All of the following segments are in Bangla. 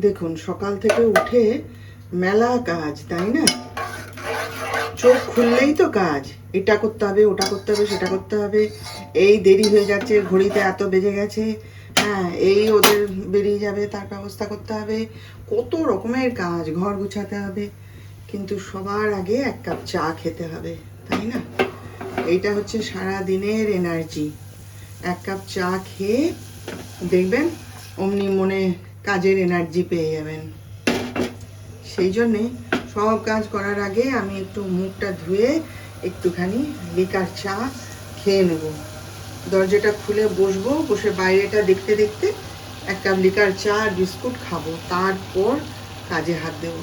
দেখুন সকাল থেকে উঠে মেলা কাজ, তাই না? চোখ খুললেই তো কাজ, এটা করতে হবে, ওটা করতে হবে, সেটা করতে হবে। এই দেরি হয়ে যাচ্ছে, ঘড়িতে এত বেজে গেছে, হ্যাঁ এই ওদের বেরিয়ে যাবে, তার ব্যবস্থা করতে হবে। কত রকমের কাজ, ঘর গুছাতে হবে, কিন্তু সবার আগে এক কাপ চা খেতে হবে, তাই না? এইটা হচ্ছে সারা দিনের এনার্জি। এক কাপ চা খেয়ে দেখবেন অমনি মনে কাজের এনার্জি পেয়ে যাবেন। সেই জন্যে সব কাজ করার আগে আমি একটু মুখটা ধুয়ে একটুখানি লিকার চা খেয়ে নেব। দরজাটা খুলে বসবো, বসে বাইরেটা দেখতে দেখতে এক কাপ লিকার চা আর বিস্কুট খাবো, তারপর কাজে হাত দেবো।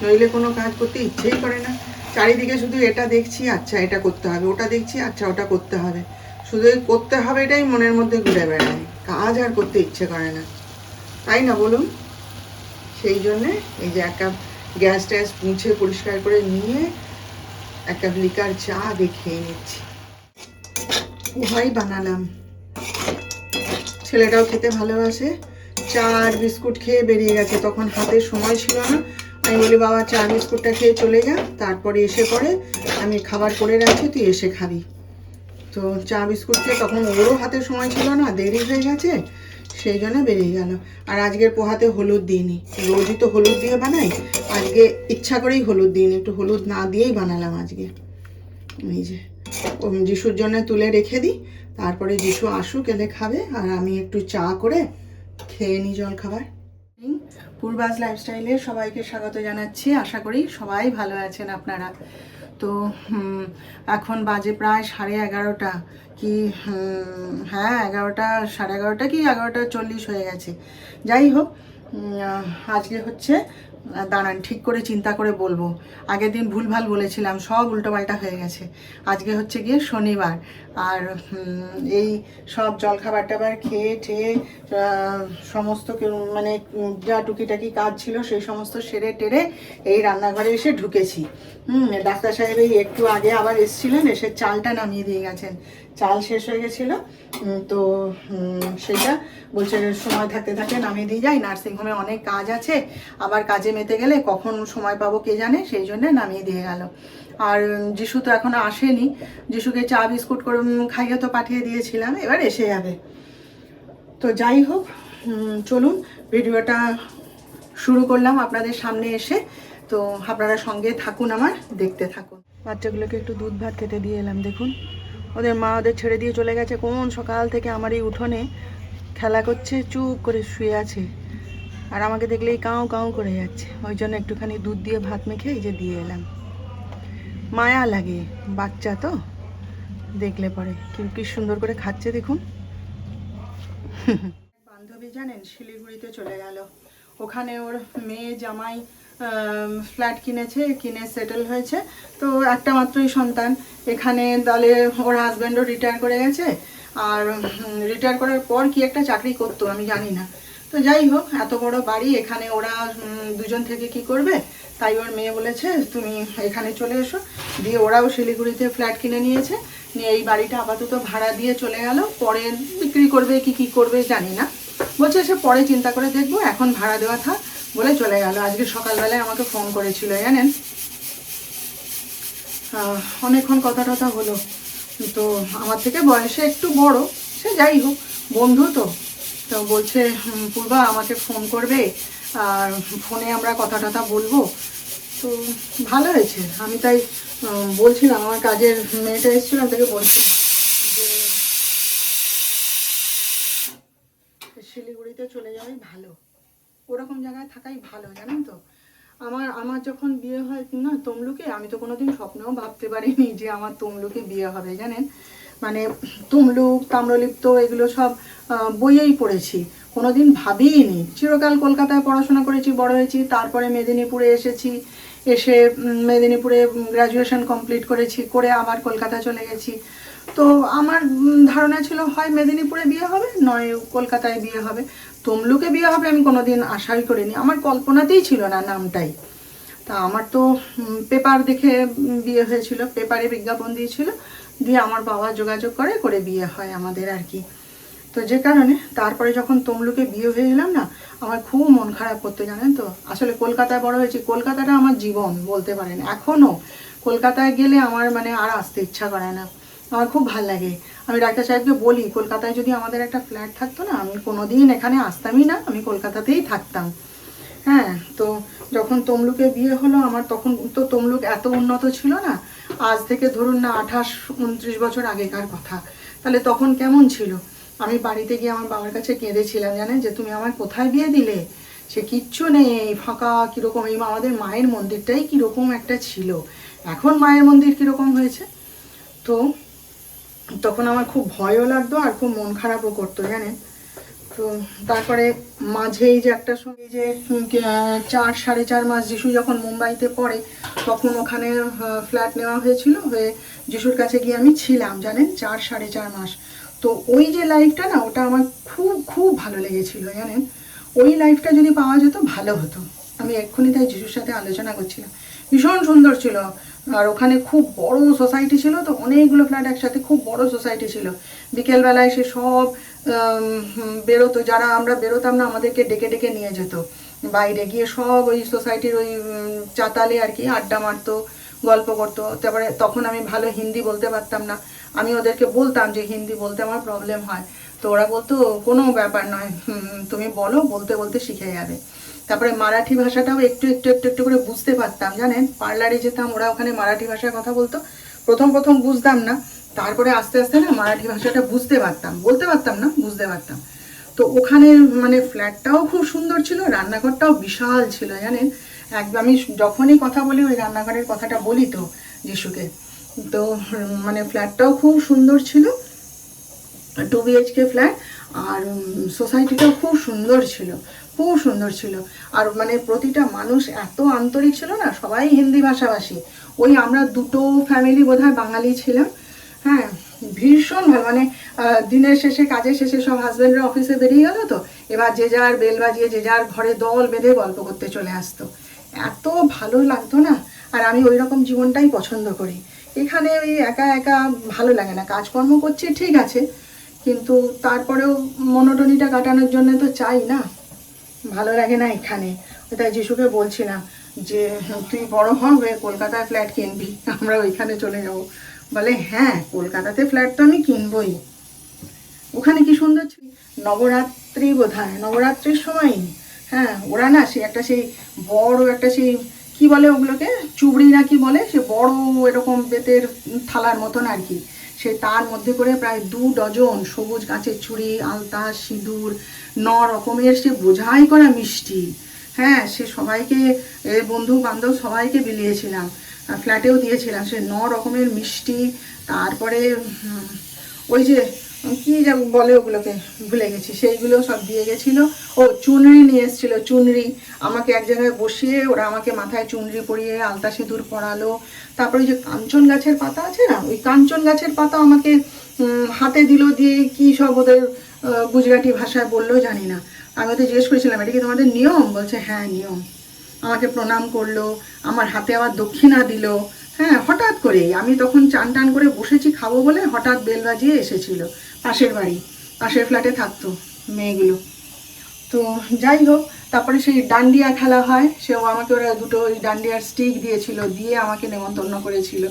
নইলে কোনো কাজ করতে ইচ্ছেই করে না। চারিদিকে শুধু এটা দেখছি, আচ্ছা এটা করতে হবে, ওটা দেখছি, আচ্ছা ওটা করতে হবে, শুধু এই করতে হবে এটাই মনের মধ্যে ঘুরে বেড়ায়, কাজ আর করতে ইচ্ছে করে না, তাই না বলুন? সেই জন্যে এই যে এক কাপ গ্যাস ট্যাস মুছে পরিষ্কার করে নিয়ে এক কাপ লিকার চা আগে খেয়ে নিচ্ছি। পোহাই বানালাম, ছেলেটাও খেতে ভালোবাসে। চা আর বিস্কুট খেয়ে বেরিয়ে গেছে, তখন হাতে সময় ছিল না। আমি বলি বাবা চা বিস্কুটটা খেয়ে চলে যা, তারপরে এসে পরে আমি খাবার করে রাখছি, তুই এসে খাবি। তো চা বিস্কুট খেয়ে তখন ওরও হাতে সময় ছিল না, দেরি হয়ে গেছে, সেই জন্য বেরিয়ে গেল। আর আজকের পোহাতে হলুদ দিইনি, রোজই তো হলুদ দিয়ে বানাই, আজকে ইচ্ছা করেই হলুদ দিইনি, একটু হলুদ না দিয়েই বানালাম আজকে। এই যে যিশুর জন্য তুলে রেখে দিই, তারপরে যিশু আসুক, এলে খাবে, আর আমি একটু চা করে খেয়ে নিই জল খাবার। পূর্বাস লাইফস্টাইলে সবাইকে স্বাগত জানাচ্ছি, আশা করি সবাই ভালো আছেন আপনারা। তো এখন বাজে প্রায় 11:30 কি, হ্যাঁ 11টা, 11:30 কি 11:40 হয়ে গেছে। যাই হোক, আজকে হচ্ছে, দাঁড়ান ঠিক করে চিন্তা করে বলবো, আগের দিন ভুলভাল বলেছিলাম, সব উল্টোপাল্টা হয়ে গেছে। আজকে হচ্ছে গিয়ে শনিবার, আর এই সব জলখাবার টাবার খেয়ে ঠেয়ে সমস্ত মানে যা টুকিটাকি কাজ ছিল সেই সমস্ত সেরে টেরে এই রান্নাঘরে এসে ঢুকেছি। ডাক্তার সাহেব এই একটু আগে আবার এসেছিলেন, এসে চালটা নামিয়ে দিয়ে গেছেন। চাল শেষ হয়ে গেছিলো, তো সেটা বলছে সময় থাকতে থাকতে নামিয়ে দিয়ে যাই, নার্সিংহোমে অনেক কাজ আছে, আবার কাজে মেতে গেলে কখন সময় পাবো কে জানে, সেই জন্য নামিয়ে দিয়ে গেল। আর যিশু তো এখনো আসেনি, যিশুকে চা বিস্কুট করে খাইয়ে তো পাঠিয়ে দিয়েছিলাম, এবার এসে যাবে। তো যাই হোক, চলুন ভিডিওটা শুরু করলাম আপনাদের সামনে এসে। তো আপনারা সঙ্গে থাকুন, আমার দেখতে থাকুন। বাচ্চাগুলোকে একটু দুধ ভাত খেতে দিয়ে এলাম। দেখুন ওদের মা ওদের ছেড়ে দিয়ে চলে গেছে, কোন সকাল থেকে আমার এই উঠোনে খেলা করছে, চুপ করে শুয়ে আছে, আর আমাকে দেখলেই কাউ কাউ করে যাচ্ছে। ওই জন্য একটুখানি দুধ দিয়ে ভাত মেখে এই যে দিয়ে এলাম। মায়া লাগে, বাচ্চা তো দেখলে পরে কি সুন্দর করে খাচ্ছে দেখুন। বান্ধবী জানেন শিলিগুড়িতে চলে গেল, ওখানে ওর মেয়ে জামাই ফ্ল্যাট কিনেছে, কিনে সেটেল হয়েছে। তো একটা মাত্রই সন্তান এখানে, তাহলে ওর হাজব্যান্ডও রিটায়ার করে গেছে, আর রিটায়ার করার পর কি একটা চাকরি করতো আমি জানি না। তো যাই হোক, এত বড় বাড়ি, এখানে ওরা দুজন থেকে কি করবে, তাই ওর মেয়ে বলেছে তুমি এখানে চলে এসো। দিয়ে ওরাও শিলিগুড়িতে ফ্ল্যাট কিনে নিয়েছে, নিয়ে এই বাড়িটা আপাতত ভাড়া দিয়ে চলে গেল, পরে বিক্রি করবে কি করবে জানি না, বলছে সে পরে চিন্তা করে দেখবো, এখন ভাড়া দেওয়া থাক বলে চলে গেল। আজকে সকালবেলায় আমাকে ফোন করেছিল জানেন, অনেকক্ষণ কথা টথা হলো। তো আমার থেকে বয়সে একটু বড়, সে যাই হোক বন্ধু তো, তো বলছে পূর্বা আমাকে ফোন করবে, আর ফোনে আমরা কথা টথা বলবো। তো ভালো হয়েছে, আমি তাই বলছিলাম, আমার কাজের মেয়েটা এসেছিলাম, তাকে বলছিলাম যে শিলিগুড়িতে চলে যাওয়াই ভালো, ওরকম জায়গায় থাকাই ভালো, জানেন তো। আমার যখন বিয়ে হয় না তমলুকে, আমি তো কোনোদিন স্বপ্নেও ভাবতে পারিনি যে আমার তমলুকে বিয়ে হবে, জানেন। মানে তমলুক, তাম্রলিপ্ত এগুলো সব বইয়েই পড়েছি, কোনোদিন ভাবিনি। চিরকাল কলকাতায় পড়াশোনা করেছি, বড় হয়েছি, তারপরে মেদিনীপুরে এসেছি, এসে মেদিনীপুরে গ্র্যাজুয়েশন কমপ্লিট করেছি, করে আবার কলকাতা চলে গেছি। তো আমার ধারণা ছিল হয় মেদিনীপুরে বিয়ে হবে, নয় কলকাতায় বিয়ে হবে। তমলুকে বিয়ে হবে আমি কোনোদিন আশাই করিনি, আমার কল্পনাতেই ছিল না নামটাই। তা আমার তো পেপার দেখে বিয়ে হয়েছিল, পেপারে বিজ্ঞাপন দিয়েছিল, দিয়ে আমার বাবা যোগাযোগ করে বিয়ে হয় আমাদের আর কি। তো তো যে কারণে তারপরে যখন তমলুকে বিয়ে হয়ে গেলাম না, আমার খুব মন খারাপ করতো জানেন তো। আসলে কলকাতায় বড় হয়েছি, কলকাতাটা আমার জীবন বলতে পারেন। এখনও কলকাতায় গেলে আমার মানে আর আসতে ইচ্ছা করে না, আমার খুব ভাল লাগে। আমি ডাক্তার সাহেবকে বলি কলকাতায় যদি আমাদের একটা ফ্ল্যাট থাকতো না, আমি কোনোদিন এখানে আসতামই না, আমি কলকাতাতেই থাকতাম। হ্যাঁ, তো যখন তমলুকে বিয়ে হলো আমার, তখন তো তমলুক এত উন্নত ছিল না। আজ থেকে ধরুন না 28-29 বছর আগেকার কথা। তাহলে তখন কেমন ছিল? আমি বাড়িতে গিয়ে আমার বাবার কাছে কেঁদেছিলাম, জানেন, যে তুমি আমার কোথায় বিয়ে দিলে? সে কিচ্ছু নেই, ফাঁকা কীরকম। এই আমাদের মায়ের মন্দিরটাই কীরকম একটা ছিল, এখন মায়ের মন্দির কীরকম হয়েছে। তো তখন আমার খুব ভয়ও লাগতো আর খুব মন খারাপও করতো জানেন। তো তারপরে মাঝেই যে একটা সময় যে 4-4.5 মাস যিশু যখন মুম্বাইতে পড়ে, তখন ওখানে ফ্ল্যাট নেওয়া হয়েছিল, হয়ে যিশুর কাছে গিয়ে আমি ছিলাম জানেন 4-4.5 মাস। তো ওই যে লাইফটা না, ওটা আমার খুব খুব ভালো লেগেছিল জানেন। ওই লাইফটা যদি পাওয়া যেত ভালো হতো। আমি এক্ষুনি তাই যিশুর সাথে আলোচনা করছিলাম, ভীষণ সুন্দর ছিল। আর ওখানে খুব বড় সোসাইটি ছিল, তো অনেকগুলো ফ্ল্যাট একসাথে, খুব বড় সোসাইটি ছিল। বিকেলবেলায় সে সব বেরোতো, যারা আমরা বেরোতাম না আমাদেরকে ডেকে ডেকে নিয়ে যেত বাইরে, গিয়ে সব ওই সোসাইটির ওই চাতালে আর কি আড্ডা মারতো, গল্প করতো। তারপরে তখন আমি ভালো হিন্দি বলতে পারতাম না, আমি ওদেরকে বলতাম যে হিন্দি বলতে আমার প্রবলেম হয়। তো ওরা বলতো কোনো ব্যাপার নয়, তুমি বলো, বলতে বলতে শিখে যাবে। তারপরে মারাঠি ভাষাটাও একটু একটু একটু একটু করে বুঝতে পারতাম জানেন। পার্লারে যেতাম, ওরা ওখানে মারাঠি ভাষায় কথা বলতো, প্রথম প্রথম বুঝতাম না, তারপরে আস্তে আস্তে না মারাঠি ভাষাটা বুঝতে পারতাম, বলতে পারতাম না, বুঝতে পারতাম। তো ওখানে মানে ফ্ল্যাটটাও খুব সুন্দর ছিল, রান্নাঘরটাও বিশাল ছিল জানেন। একদম আমি যখনই কথা বলি ওই রান্নাঘরের কথাটা বলি তো যিশুকে। তো মানে ফ্ল্যাটটাও খুব সুন্দর ছিল, 2 BHK ফ্ল্যাট। আর সোসাইটিটাও খুব সুন্দর ছিল, খুব সুন্দর ছিল। আর মানে প্রতিটা মানুষ এত আন্তরিক ছিল না, সবাই হিন্দি ভাষাভাষী। ওই আমরা দুটো ফ্যামিলি বোধহয় বাঙালি ছিলাম। হ্যাঁ, ভীষণ ভালো। মানে দিনের শেষে, কাজের শেষে সব হাজব্যান্ডরা অফিসে বেরিয়ে গেল, তো এবার যে যার বেল বাজিয়ে যে যার ঘরে দল বেঁধে গল্প করতে চলে আসতো। এত ভালো লাগতো না। আর আমি ওই রকম জীবনটাই পছন্দ করি। এখানে ওই একা একা ভালো লাগে না, কাজকর্ম করছি ঠিক আছে, কিন্তু তারপরেও মনোটনিটা কাটানোর জন্য তো চাই না, ভালো লাগে না এখানে। তাই যিশুকে বলছিলাম যে তুই বড় হবে কলকাতায় ফ্ল্যাট কিনবি, আমরা ওইখানে চলে যাব। বলে হ্যাঁ, কলকাতাতে ফ্ল্যাট তো আমি কিনবই। ওখানে কি সুন্দর ছিল, নবরাত্রি বোধহয়, নবরাত্রির সময়, হ্যাঁ, ওরা না সে একটা সেই বড় একটা সেই কি বলে ওগুলোকে, চুবড়ি না কি বলে, সে বড় এরকম বেতের থালার মতন আর কি, সে তার মধ্যে করে প্রায় 2 ডজন সবুজ গাছের চুড়ি, আলতা, সিঁদুর, 9 রকমের সে বোঝাই করা মিষ্টি। হ্যাঁ, সে সবাইকে, বন্ধু বান্ধব সবাইকে বিলিয়েছিলাম, ফ্ল্যাটেও দিয়েছিলাম সে 9 রকমের মিষ্টি। তারপরে ওই যে কি যা বলে ওগুলোকে ভুলে গেছি, সেইগুলো সব দিয়ে গেছিলো। ও চুনরি নিয়ে এসেছিলো, চুনরি আমাকে এক জায়গায় বসিয়ে ওরা আমাকে মাথায় চুনরি পরিয়ে আলতা সিঁদুর পরালো। তারপরে ওই যে কাঞ্চন গাছের পাতা আছে না, ওই কাঞ্চন গাছের পাতা আমাকে হাতে দিল, দিয়ে কি সব ওদের গুজরাটি ভাষায় বললো জানি না। আমি ওদের জিজ্ঞেস করেছিলাম এটা কি তোমাদের নিয়ম? বলছে হ্যাঁ নিয়ম। আমাকে প্রণাম করলো, আমার হাতে আবার দক্ষিণা দিল। হ্যাঁ, হঠাৎ করেই আমি তখন চান টান করে বসেছি খাবো বলে, হঠাৎ বেল বাজিয়ে এসেছিল পাশের বাড়ি, পাশের ফ্ল্যাটে থাকতো মেয়েগুলো। তো যাই হোক, তারপরে সেই ডান্ডিয়া খেলা হয়, সেও আমাকে ওরা 2টো ওই ডান্ডিয়ার স্টিক দিয়েছিল, দিয়ে আমাকে নেমন্তন্ন করেছিল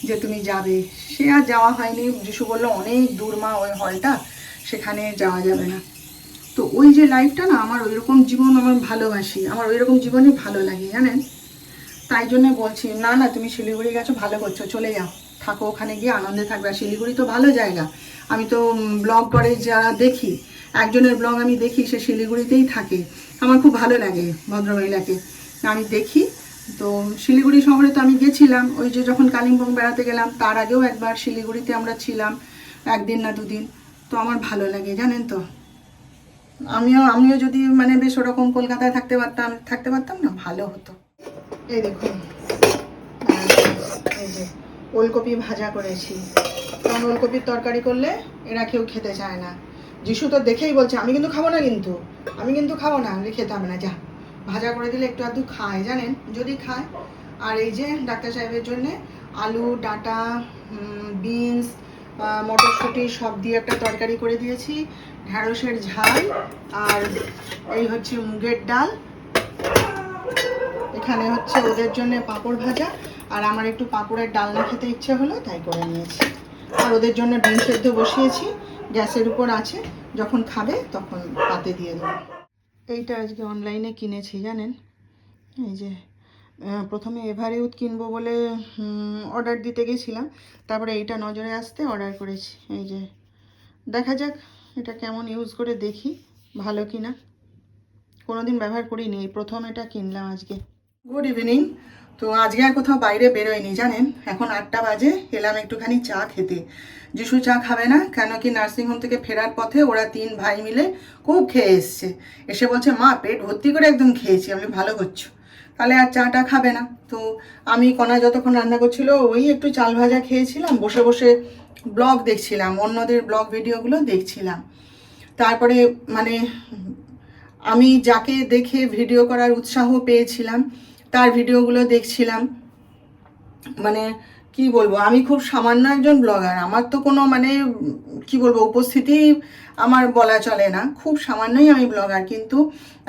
যে তুমি যাবে। সে আর যাওয়া হয়নি, যিশু বললো অনেক দূর মা ওই হলটা, সেখানে যাওয়া যাবে না। তো ওই যে লাইফটা না, আমার ওই রকম জীবন আমার ভালোবাসি, আমার ওই রকম জীবনই ভালো লাগে জানেন। তাই জন্য বলছি না না, তুমি শিলিগুড়ি গেছো ভালো করছো, চলে যাও, থাকো ওখানে গিয়ে আনন্দে থাকবে। আর শিলিগুড়ি তো ভালো জায়গা, আমি তো ব্লগ করে যারা দেখি, একজনের ব্লগ আমি দেখি, সে শিলিগুড়িতেই থাকে, আমার খুব ভালো লাগে ভদ্রমহিলাকে, আমি দেখি। তো শিলিগুড়ি শহরে তো আমি গেছিলাম, ওই যে যখন কালিম্পং বেড়াতে গেলাম, তার আগেও একবার শিলিগুড়িতে আমরা ছিলাম 1 দিন না 2 দিন। তো আমার ভালো লাগে জানেন তো। আমিও যদি মানে বেশ ওরকম কলকাতায় থাকতে পারতাম না, ভালো হতো। এই দেখুন, এই যে ওলকপি ভাজা করেছি, কারণ ওলকপির তরকারি করলে এরা কেউ খেতে চায় না। যিশু তো দেখেই বলছে আমি কিন্তু খাবো না, আমি কিন্তু খাবো না, খেতে হবে না, যা ভাজা করে দিলে একটু আধটু খায় জানেন, যদি খায়। আর এই যে ডাক্তার সাহেবের জন্যে আলু, ডাঁটা, বিনস, মটরশুঁটি সব দিয়ে একটা তরকারি করে দিয়েছি, ঢ্যাঁড়সের ঝাল, আর এই হচ্ছে মুগের ডাল, এখানে হচ্ছে ওদের জন্য পাঁপড় ভাজা, আর আমার একটু পাঁপড়ের ডালনা খেতে ইচ্ছে হলো তাই করে নিয়েছি। আর ওদের জন্য ডিম সেদ্ধ বসিয়েছি, গ্যাসের উপর আছে, যখন খাবে তখন পাতে দিয়ে দেবো। এইটা আজকে অনলাইনে কিনেছি জানেন, এই যে প্রথমে এভারইউথ কিনবো বলে অর্ডার দিতে গেছিলাম, তারপরে এইটা নজরে আসতে অর্ডার করেছি। এই যে দেখা যাক এটা কেমন ইউজ করে দেখি ভালো কিনা, কোনোদিন ব্যবহার করিনি, এই প্রথম এটা কিনলাম আজকে। Good evening. তো আজকে আর কোথাও বাইরে বেরোয়নি জানেন, এখন 8টা বাজে, এলাম একটুখানি চা খেতে। যিশু চা খাবে না, কেন কি নার্সিংহোম থেকে ফেরার পথে ওরা 3 ভাই মিলে খুব খেয়ে এসছে, এসে বলছে মা পেট ভর্তি করে একদম খেয়েছি। আমি ভালো করছো, তাহলে আর চাটা খাবে না। তো আমি কণা যতক্ষণ রান্না করছিল ওই একটু চাল ভাজা খেয়েছিলাম, বসে বসে ব্লগ দেখছিলাম, অন্যদের ব্লগ ভিডিওগুলো দেখছিলাম। তারপরে মানে আমি যাকে দেখে ভিডিও করার উৎসাহ পেয়েছিলাম তার ভিডিওগুলো দেখছিলাম। মানে কি বলবো, আমি খুব সামান্য একজন ব্লগার, আমার তো কোনো মানে কি বলবো উপস্থিতি আমার বলা চলে না, খুব সামান্যই আমি ব্লগার, কিন্তু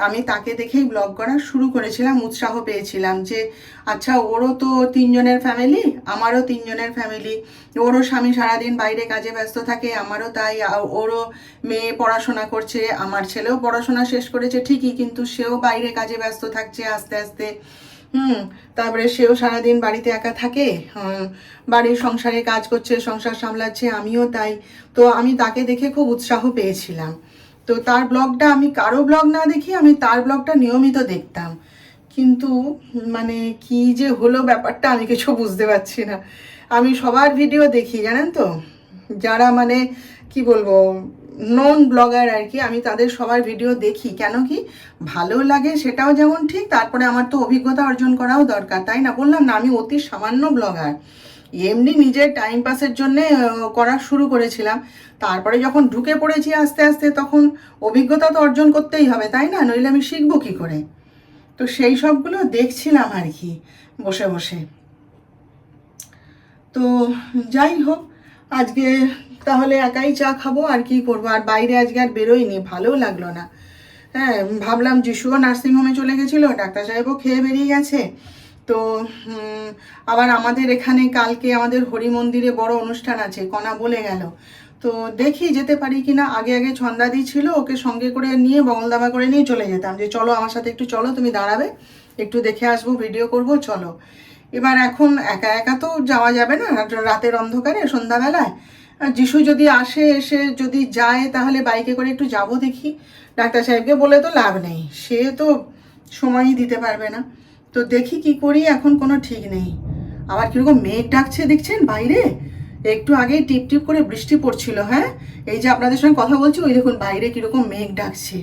আমি তাকে দেখেই ব্লগ করা শুরু করেছিলাম, উৎসাহ পেয়েছিলাম যে আচ্ছা ওরও তো 3 জনের ফ্যামিলি, আমারও 3 জনের ফ্যামিলি, ওরও স্বামী সারাদিন বাইরে কাজে ব্যস্ত থাকে, আমারও তাই, ওরও মেয়ে পড়াশোনা করছে, আমার ছেলেও পড়াশোনা শেষ করেছে ঠিকই, কিন্তু সেও বাইরে কাজে ব্যস্ত থাকছে আস্তে আস্তে। তারপরে সেও সারাদিন বাড়িতে একা থাকে, বাড়ির সংসারে কাজ করছে, সংসার সামলাচ্ছে, আমিও তাই। তো আমি তাকে দেখে খুব উৎসাহ পেয়েছিলাম। তো তার ব্লগটা, আমি কারো ব্লগ না দেখি আমি তার ব্লগটা নিয়মিত দেখতাম, কিন্তু মানে কি যে হলো ব্যাপারটা আমি কিছু বুঝতে পারছি না। আমি সবার ভিডিও দেখি জানেন তো, যারা মানে কি বলবো নন ব্লগার আর কি, আমি তাদের সবার ভিডিও দেখি, কেন কি ভালো লাগে সেটাও যেমন ঠিক, তারপরে আমার তো অভিজ্ঞতা অর্জন করাও দরকার, তাই না? বললাম না আমি অতি সামান্য ব্লগার, এমনি নিজের টাইম পাসের জন্যে করা শুরু করেছিলাম, তারপরে যখন ঢুকে পড়েছি আস্তে আস্তে তখন অভিজ্ঞতা তো অর্জন করতেই হবে, তাই না? নইলে আমি শিখবো কী করে? তো সেই সবগুলো দেখছিলাম আর কি বসে বসে। তো যাই হোক, আজকে তাহলে একাই চা খাবো, আর কি করবো, আর বাইরে আজকে আর বেরোইনি, ভালোও লাগলো না। হ্যাঁ, ভাবলাম যিশুও নার্সিংহোমে চলে গেছিলো, ডাক্তার সাহেবও খেয়ে বেরিয়ে গেছে। তো আবার আমাদের এখানে কালকে আমাদের হরি মন্দিরে বড় অনুষ্ঠান আছে, কণা বলে গেল, তো দেখি যেতে পারি কিনা। আগে আগে ছন্দাদি ছিল, ওকে সঙ্গে করে নিয়ে বগলদাবা করে নিয়ে চলে যেতাম, যে চলো আমার সাথে একটু চলো, তুমি দাঁড়াবে, একটু দেখে আসবো, ভিডিও করব, চলো। এবার এখন একা একা তো যাওয়া যাবে না রাতের অন্ধকারে সন্ধ্যাবেলায়, যিশু যদি আসে, এসে যদি যায় তাহলে বাইকে করে একটু যাব দেখি। ডাক্তার সাহেবকে বলে তো লাভ নেই, সে তো সময়ই দিতে পারবে না। তো দেখি কি করি, এখন কোনো ঠিক নেই। আবার কীরকম মেঘ ডাকছে দেখছেন বাইরে, একটু আগেই টিপ টিপ করে বৃষ্টি পড়ছিল। হ্যাঁ, এই যে আপনাদের সঙ্গে কথা বলছি, ওই দেখুন বাইরে কীরকম মেঘ ডাকছে।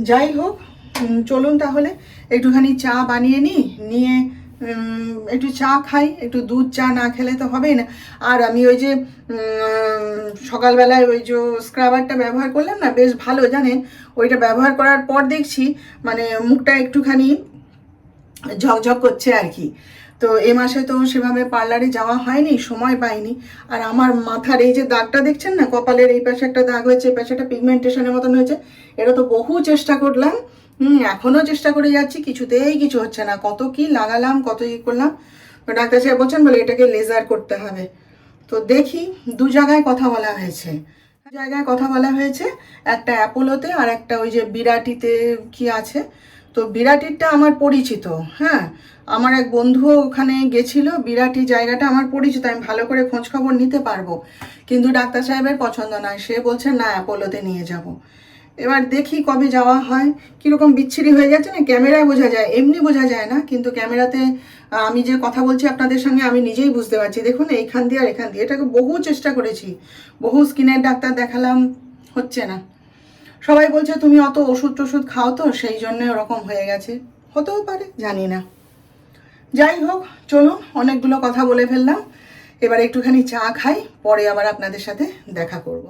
যাই হোক, চলুন তাহলে একটুখানি চা বানিয়ে নিয়ে একটু চা খাই, একটু দুধ চা না খেলে তো হবেই না। আর আমি ওই যে সকালবেলায় ওই যে স্ক্রাবারটা ব্যবহার করলাম না, বেশ ভালো জানেন, ওইটা ব্যবহার করার পর দেখছি মানে মুখটা একটুখানি ঝকঝক করছে আর কি। তো এ মাসে তো সেভাবে পার্লারে যাওয়া হয়নি, সময় পাইনি। আর আমার মাথার এই যে দাগটা দেখছেন না, কপালের এই পাশে একটা দাগ হয়েছে, এই পাশে একটা পিগমেন্টেশনের মতন হয়েছে, এটা তো বহু চেষ্টা করলাম, এখনও চেষ্টা করে যাচ্ছি, কিছুতেই কিছু হচ্ছে না, কত কি লাগালাম, কত ই করলাম। তো ডাক্তার সাহেব বলছেন বলে এটাকে লেজার করতে হবে। তো দেখি, 2 জায়গায় কথা বলা হয়েছে, একটা অ্যাপোলোতে আর একটা ওই যে বিরাটিতে কি আছে। তো বিরাটিরটা আমার পরিচিত, হ্যাঁ, আমার এক বন্ধু ওখানে গেছিল, বিরাটি জায়গাটা আমার পরিচিত, আমি ভালো করে খোঁজ খবর নিতে পারবো, কিন্তু ডাক্তার সাহেবের পছন্দ নয়, সে বলছে না অ্যাপোলোতে নিয়ে যাব। এবার দেখি কবে যাওয়া হয়। কীরকম বিচ্ছিরি হয়ে যাচ্ছে না, ক্যামেরায় বোঝা যায়, এমনি বোঝা যায় না, কিন্তু ক্যামেরাতে আমি যে কথা বলছি আপনাদের সঙ্গে আমি নিজেই বুঝতে পারছি। দেখুন এইখান দিয়ে আর এখান দিয়ে, এটাকে বহু চেষ্টা করেছি, বহু স্কিনের ডাক্তার দেখালাম, হচ্ছে না। সবাই বলছে তুমি অত ওষুধ টষুধ খাও তো সেই জন্য ওরকম হয়ে গেছে, হতেও পারে, জানি না। যাই হোক, চলুন, অনেকগুলো কথা বলে ফেললাম, এবার একটুখানি চা খাই, পরে আবার আপনাদের সাথে দেখা করব।